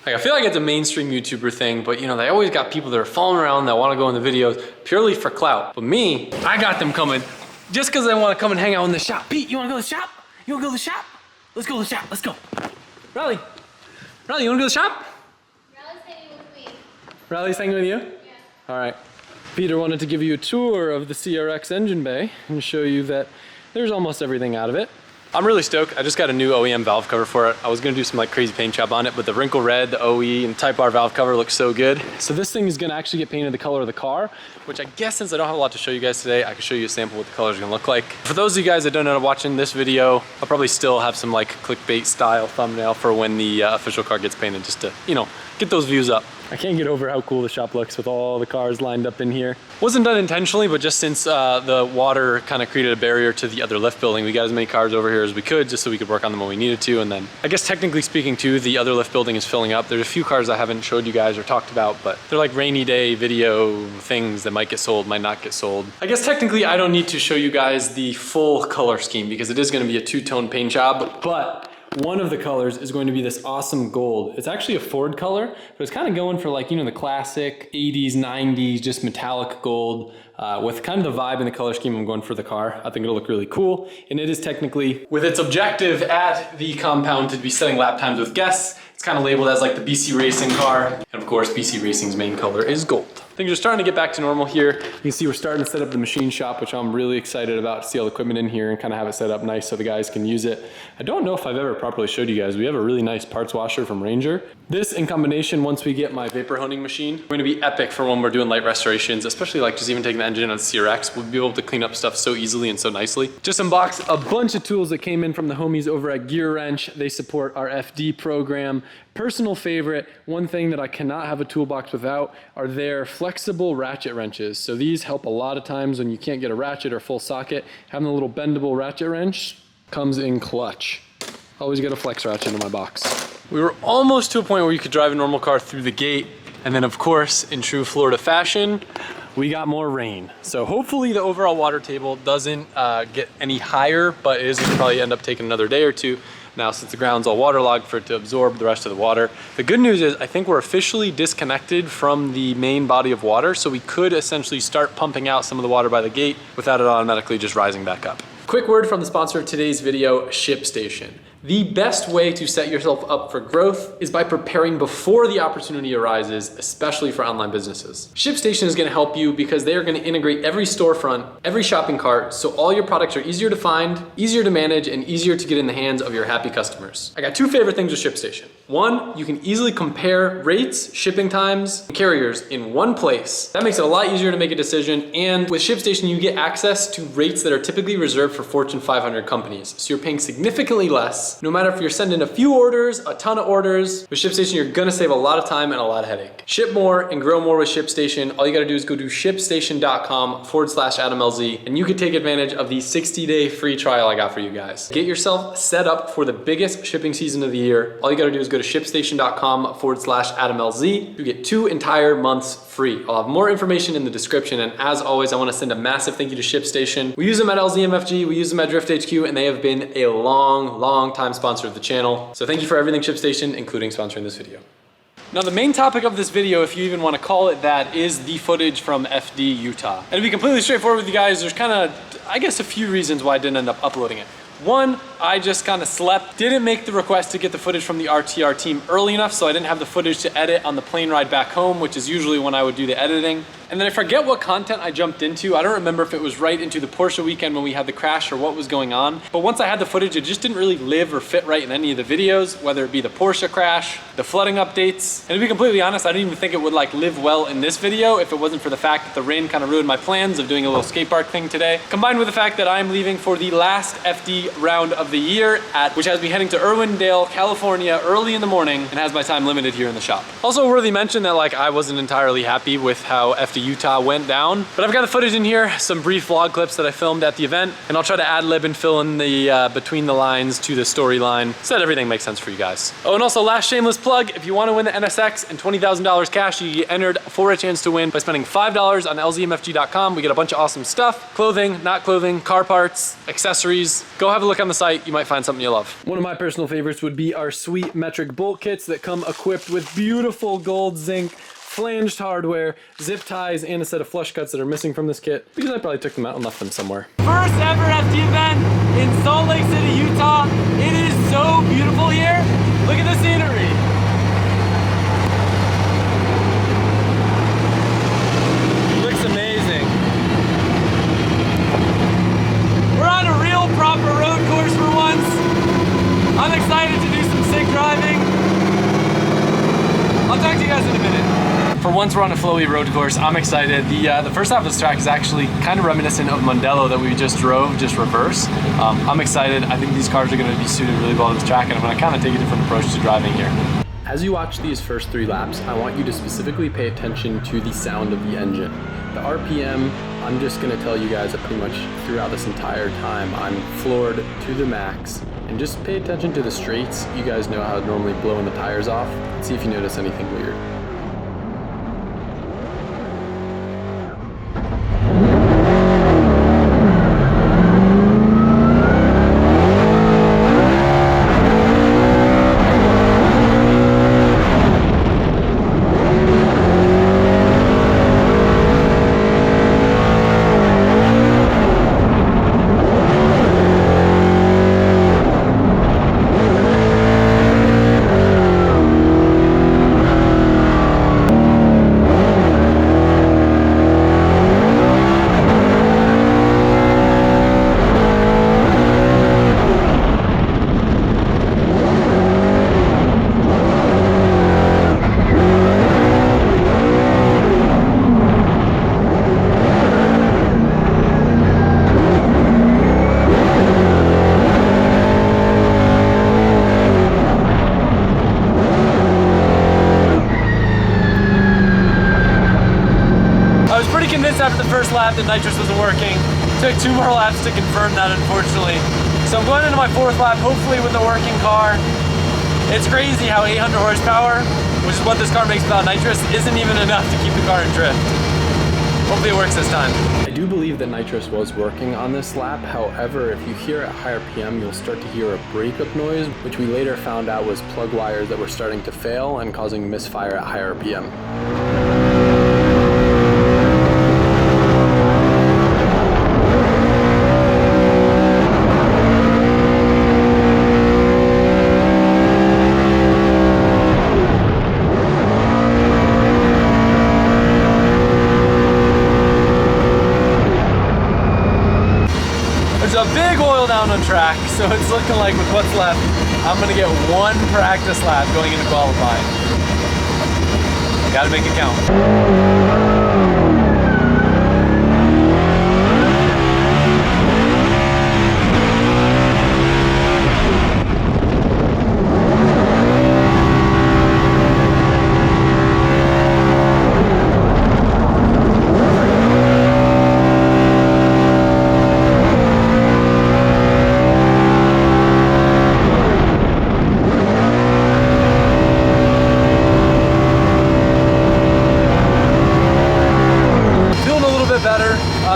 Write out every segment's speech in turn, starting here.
Like, I feel like it's a mainstream YouTuber thing, but you know, they always got people that are following around that want to go in the videos purely for clout. But me, I got them coming just because they want to come and hang out in the shop. Pete, you want to go to the shop? You want to go to the shop? Let's go to the shop. Let's go. Riley, you want to go to the shop? Riley's hanging with me. Riley's hanging with you? Yeah. All right. Peter wanted to give you a tour of the CRX engine bay and show you that there's almost everything out of it. I'm really stoked. I just got a new OEM valve cover for it. I was gonna do some like crazy paint job on it, but the wrinkle red, the OE, and Type R valve cover looks so good. So this thing is gonna actually get painted the color of the car, which I guess since I don't have a lot to show you guys today, I can show you a sample of what the color is gonna look like. For those of you guys that don't know watching this video, I'll probably still have some like clickbait style thumbnail for when the official car gets painted, just to, you know, get those views up. I can't get over how cool the shop looks with all the cars lined up in here. Wasn't done intentionally, but just since the water kind of created a barrier to the other lift building, we got as many cars over here as we could just so we could work on them when we needed to. And then I guess technically speaking too, the other lift building is filling up. There's a few cars I haven't showed you guys or talked about, but they're like rainy day video things that might get sold, might not get sold. I guess technically I don't need to show you guys the full color scheme because it is going to be a two-tone paint job, but one of the colors is going to be this awesome gold. It's actually a Ford color, but it's kind of going for like, you know, the classic 80s, 90s, just metallic gold with kind of the vibe and the color scheme I'm going for the car. I think it'll look really cool. And it is technically, with its objective at the compound to be setting lap times with guests, it's kind of labeled as like the BC Racing car. And of course, BC Racing's main color is gold. Things are starting to get back to normal here. You can see we're starting to set up the machine shop, which I'm really excited about, to see all the equipment in here and kind of have it set up nice so the guys can use it. I don't know if I've ever properly showed you guys, we have a really nice parts washer from Ranger. This in combination, once we get my vapor honing machine, going to be epic for when we're doing light restorations, especially like just even taking the engine out of the CRX. We'll be able to clean up stuff so easily and so nicely. Just unboxed a bunch of tools that came in from the homies over at Gear Wrench. They support our FD program. Personal favorite, one thing that I cannot have a toolbox without are their flexible ratchet wrenches. So these help a lot of times when you can't get a ratchet or full socket. Having a little bendable ratchet wrench comes in clutch. Always get a flex ratchet in my box. We were almost to a point where you could drive a normal car through the gate. And then of course, in true Florida fashion, we got more rain. So hopefully the overall water table doesn't get any higher, but it is gonna probably end up taking another day or two now since the ground's all waterlogged for it to absorb the rest of the water. The good news is I think we're officially disconnected from the main body of water, so we could essentially start pumping out some of the water by the gate without it automatically just rising back up. Quick word from the sponsor of today's video, ShipStation. The best way to set yourself up for growth is by preparing before the opportunity arises, especially for online businesses. ShipStation is gonna help you because they are gonna integrate every storefront, every shopping cart, so all your products are easier to find, easier to manage, and easier to get in the hands of your happy customers. I got two favorite things with ShipStation. One, you can easily compare rates, shipping times, and carriers in one place. That makes it a lot easier to make a decision, and with ShipStation, you get access to rates that are typically reserved for Fortune 500 companies, so you're paying significantly less. No matter if you're sending a few orders, a ton of orders, with ShipStation, you're gonna save a lot of time and a lot of headache. Ship more and grow more with ShipStation. All you gotta do is go to shipstation.com/AdamLZ, and you can take advantage of the 60-day free trial I got for you guys. Get yourself set up for the biggest shipping season of the year. All you gotta do is go to shipstation.com/AdamLZ. You get 2 entire months free. I'll have more information in the description, and as always, I wanna send a massive thank you to ShipStation. We use them at LZMFG, we use them at Drift HQ, and they have been a long time sponsor of the channel. So thank you for everything, ShipStation, including sponsoring this video. Now the main topic of this video, if you even want to call it that, is the footage from FD Utah. And to be completely straightforward with you guys, there's kind of, I guess, a few reasons why I didn't end up uploading it. One, I just kind of slept, didn't make the request to get the footage from the RTR team early enough, so I didn't have the footage to edit on the plane ride back home, which is usually when I would do the editing. And then I forget what content I jumped into. I don't remember if it was right into the Porsche weekend when we had the crash or what was going on. But once I had the footage, it just didn't really live or fit right in any of the videos, whether it be the Porsche crash, the flooding updates. And to be completely honest, I didn't even think it would like live well in this video if it wasn't for the fact that the rain kind of ruined my plans of doing a little skate park thing today. Combined with the fact that I'm leaving for the last FD round of the year, which has me heading to Irwindale, California early in the morning and has my time limited here in the shop. Also worthy mention that like I wasn't entirely happy with how FD Utah went down. But I've got the footage in here, some brief vlog clips that I filmed at the event, and I'll try to ad lib and fill in the between the lines to the storyline so that everything makes sense for you guys. Oh, and also last shameless plug, if you want to win the NSX and $20,000 cash, you get entered for a chance to win by spending $5 on lzmfg.com. We get a bunch of awesome stuff, clothing, not clothing, car parts, accessories. Go have a look on the site, you might find something you love. One of my personal favorites would be our sweet metric bolt kits that come equipped with beautiful gold zinc flanged hardware, zip ties, and a set of flush cuts that are missing from this kit because I probably took them out and left them somewhere. First ever FD event in Salt Lake City, Utah. It is so beautiful here. Look at the scenery. Looks amazing. We're on a real proper road course for once. I'm excited to do some sick driving. I'll talk to you guys in a minute. For once we're on a flowy road course, I'm excited. The first half of this track is actually kind of reminiscent of Mondello that we just drove, just reverse. I'm excited. I think these cars are going to be suited really well to this track, and I'm going to kind of take a different approach to driving here. As you watch these first 3 laps, I want you to specifically pay attention to the sound of the engine. The RPM, I'm just going to tell you guys that pretty much throughout this entire time, I'm floored to the max. And just pay attention to the straights. You guys know how normally blowing the tires off. See if you notice anything weird. After the first lap, the nitrous wasn't working. Took 2 more laps to confirm that, unfortunately. So I'm going into my 4th lap, hopefully with a working car. It's crazy how 800 horsepower, which is what this car makes without nitrous, isn't even enough to keep the car in drift. Hopefully it works this time. I do believe that nitrous was working on this lap. However, if you hear at higher PM, you'll start to hear a breakup noise, which we later found out was plug wires that were starting to fail and causing misfire at higher PM. There's a big oil down on track, so it's looking like with what's left, I'm gonna get 1 practice lap going into qualifying. Gotta make it count.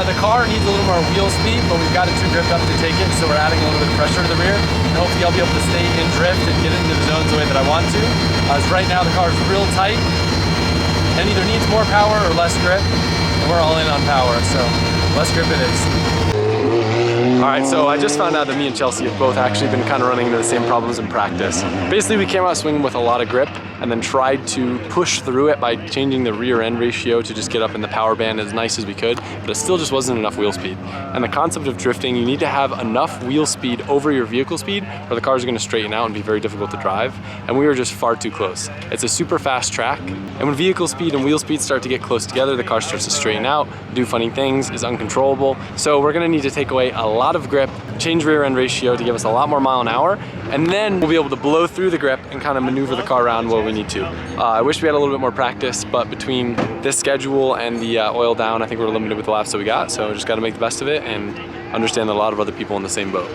The car needs a little more wheel speed, but we've got it too gripped up to take it, so we're adding a little bit of pressure to the rear, and hopefully I'll be able to stay in drift and get it into the zones the way that I want to. As right now the car is real tight and either needs more power or less grip, and we're all in on power, so less grip it is. Alright, so I just found out that me and Chelsea have both actually been kind of running into the same problems in practice. Basically, we came out swinging with a lot of grip and then tried to push through it by changing the rear end ratio to just get up in the power band as nice as we could, but it still just wasn't enough wheel speed. And the concept of drifting, you need to have enough wheel speed over your vehicle speed or the cars are going to straighten out and be very difficult to drive, and we were just far too close. It's a super fast track, and when vehicle speed and wheel speed start to get close together, the car starts to straighten out, do funny things, is uncontrollable. So we're going to need to take away a lot of grip change rear end ratio to give us a lot more mile an hour, and then we'll be able to blow through the grip and kind of maneuver the car around where we need to. I wish we had a little bit more practice, but between this schedule and the oil down, I think we're limited with the laps that we got, so just got to make the best of it and understand that a lot of other people in the same boat.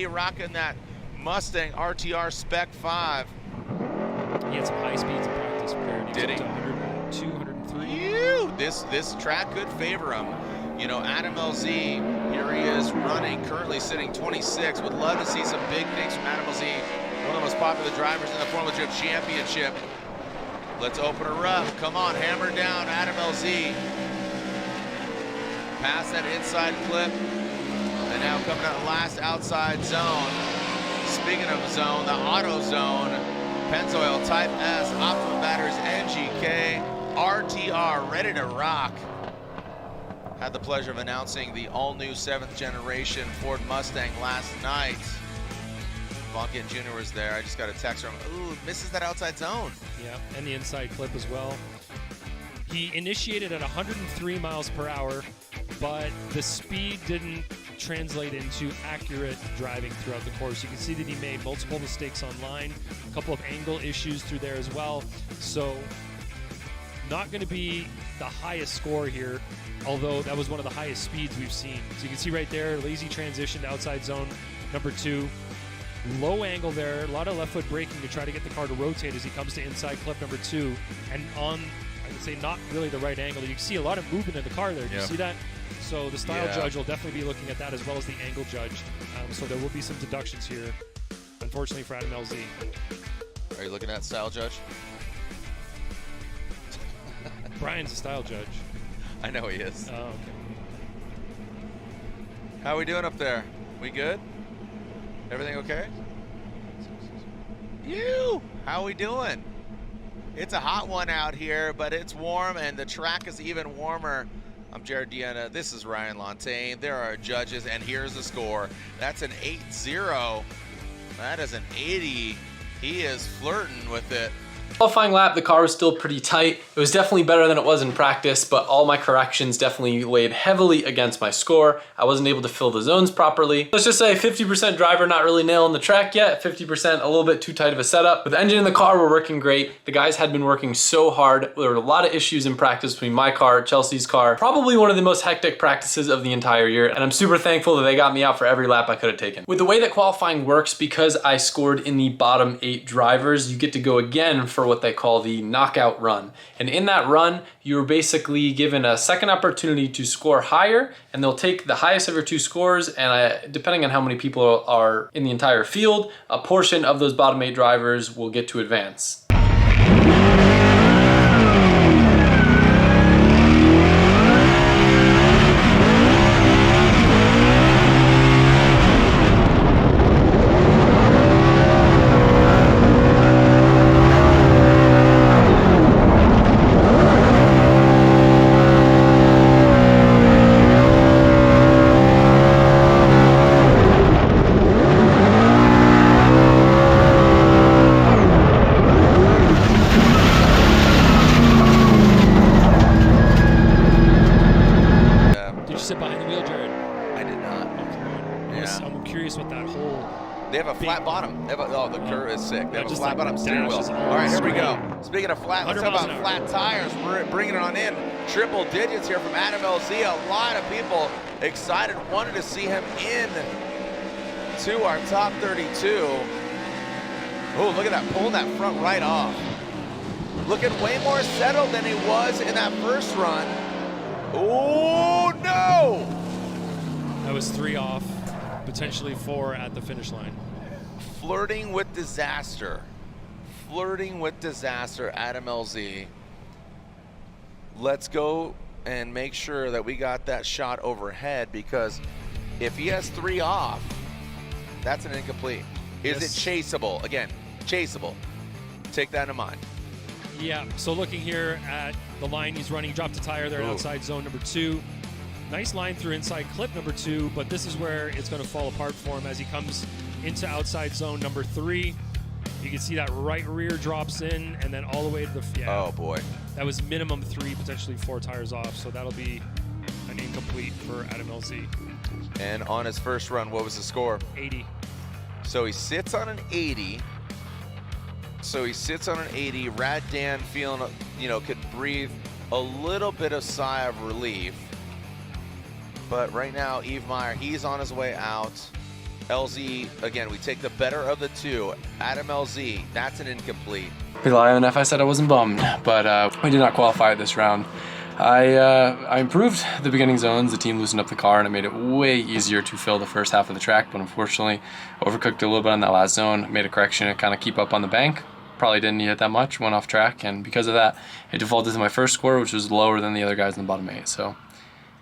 Rocking that Mustang RTR Spec 5. He had some high speeds in practice. Did he? 102, 103. Ew, this track could favor him. You know, Adam LZ, here he is running, currently sitting 26. Would love to see some big things from Adam LZ, one of the most popular drivers in the Formula Drift Championship. Let's open her up. Come on, hammer down, Adam LZ. Pass that inside clip. And now coming out last outside zone. Speaking of zone, the auto zone, Pennzoil Type S, Optimal Batteries, NGK, RTR, ready to rock. Had the pleasure of announcing the all-new 7th generation Ford Mustang last night. Bonkin Jr. was there. I just got a text from him. Ooh, misses that outside zone. Yeah, and the inside clip as well. He initiated at 103 miles per hour, but the speed didn't translate into accurate driving throughout the course. You can see that he made multiple mistakes on line, a couple of angle issues through there as well. So not going to be the highest score here, although that was one of the highest speeds we've seen. So you can see right there, lazy transition to outside zone number 2. Low angle there, a lot of left foot braking to try to get the car to rotate as he comes to inside clip number 2. And on, I would say, not really the right angle. You can see a lot of movement in the car there. Do you see that? So the style judge will definitely be looking at that as well as the angle judge. So there will be some deductions here, unfortunately for Adam LZ. Are you looking at style judge? Brian's a style judge. I know he is. Oh, okay. How are we doing up there? We good? Everything okay? You! How are we doing? It's a hot one out here, but it's warm and the track is even warmer. I'm Jared Deanna. This is Ryan Lontaine. There are judges, and here's the score. That's an 8-0. That is an 80. He is flirting with it. Qualifying lap, the car was still pretty tight. It was definitely better than it was in practice, but all my corrections definitely weighed heavily against my score. I wasn't able to fill the zones properly. Let's just say 50% driver not really nailing the track yet, 50% a little bit too tight of a setup. But the engine and the car were working great. The guys had been working so hard. There were a lot of issues in practice between my car, Chelsea's car. Probably one of the most hectic practices of the entire year, and I'm super thankful that they got me out for every lap I could have taken. With the way that qualifying works, because I scored in the bottom 8 drivers, you get to go again for what they call the knockout run. And in that run, you're basically given a second opportunity to score higher, and they'll take the highest of your 2 scores, and depending on how many people are in the entire field, a portion of those bottom 8 drivers will get to advance. Sit behind the wheel, Jared? I did not. I'm curious what that whole... They have a flat bottom. They have oh, the curve is sick. They have a just flat like bottom steering wheel. dashes All right, here we go. straight. Speaking of flat, let's talk 100 about miles an flat tires. We're bringing it on in. Triple digits here from Adam LZ. A lot of people excited, wanted to see him in to our top 32. Oh, look at that, pulling that front right off. Looking way more settled than he was in that first run. Oh, no! That was 3 off, potentially 4 at the finish line. Flirting with disaster. flirting with disaster, Adam LZ. Let's go and make sure that we got that shot overhead, because if he has 3 off, that's an incomplete. Is it chaseable? Again, chaseable. Take that in mind. Yeah, so looking here at the line he's running, dropped a tire there at outside zone number 2. Nice line through inside clip number 2, but this is where it's going to fall apart for him as he comes into outside zone number 3. You can see that right rear drops in and then all the way to the, Oh boy. That was minimum 3, potentially 4 tires off, so that'll be an incomplete for Adam LZ. And on his first run, what was the score? 80. So he sits on an 80. Rad Dan feeling, could breathe a little bit of sigh of relief. But right now, Yves Meyer, he's on his way out. LZ, again, we take the better of the 2. Adam LZ, that's an incomplete. Be lying if I said I wasn't bummed, but we did not qualify this round. I improved the beginning zones. The team loosened up the car and it made it way easier to fill the first half of the track, but unfortunately overcooked a little bit on that last zone. Made a correction to kind of keep up on the bank. Probably didn't need it that much, went off track, and because of that, it defaulted to my first score, which was lower than the other guys in the bottom 8. So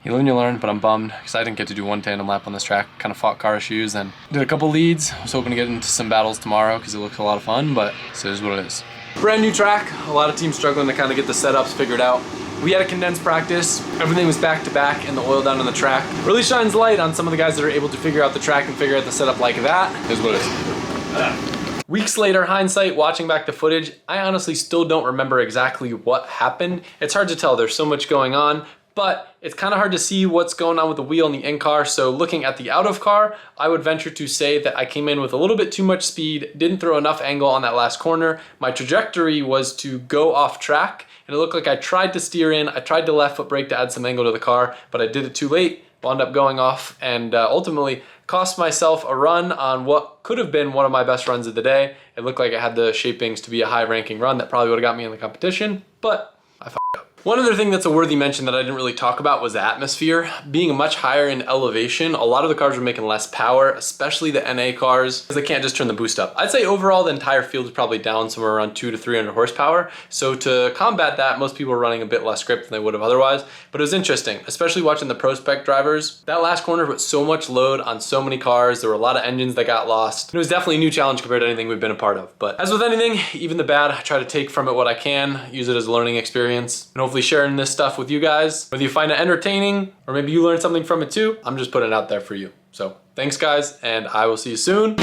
you live and you learn, but I'm bummed because I didn't get to do one tandem lap on this track. Kind of fought car issues and did a couple leads. I was hoping to get into some battles tomorrow because it looks a lot of fun, but it is what it is. Brand new track, a lot of teams struggling to kind of get the setups figured out. We had a condensed practice, everything was back to back and the oil down on the track. Really shines light on some of the guys that are able to figure out the track and figure out the setup like that. Is what it is. Weeks later, hindsight, watching back the footage, I honestly still don't remember exactly what happened. It's hard to tell, there's so much going on, but it's kind of hard to see what's going on with the wheel in the in-car. So looking at the out-of-car, I would venture to say that I came in with a little bit too much speed, didn't throw enough angle on that last corner. My trajectory was to go off track, and it looked like I tried to steer in, I tried to left foot brake to add some angle to the car, but I did it too late, wound up going off, and ultimately cost myself a run on what could have been one of my best runs of the day. It looked like I had the shapings to be a high-ranking run that probably would have got me in the competition, but I f***ed up. One other thing that's a worthy mention that I didn't really talk about was the atmosphere. Being much higher in elevation, a lot of the cars were making less power, especially the NA cars, because they can't just turn the boost up. I'd say overall the entire field is probably down somewhere around 200 to 300 horsepower. So to combat that, most people were running a bit less grip than they would have otherwise. But it was interesting, especially watching the Pro Spec drivers. That last corner put so much load on so many cars. There were a lot of engines that got lost. It was definitely a new challenge compared to anything we've been a part of. But as with anything, even the bad, I try to take from it what I can, use it as a learning experience, and hopefully sharing this stuff with you guys. Whether you find it entertaining or maybe you learn something from it too, I'm just putting it out there for you. So thanks guys, and I will see you soon.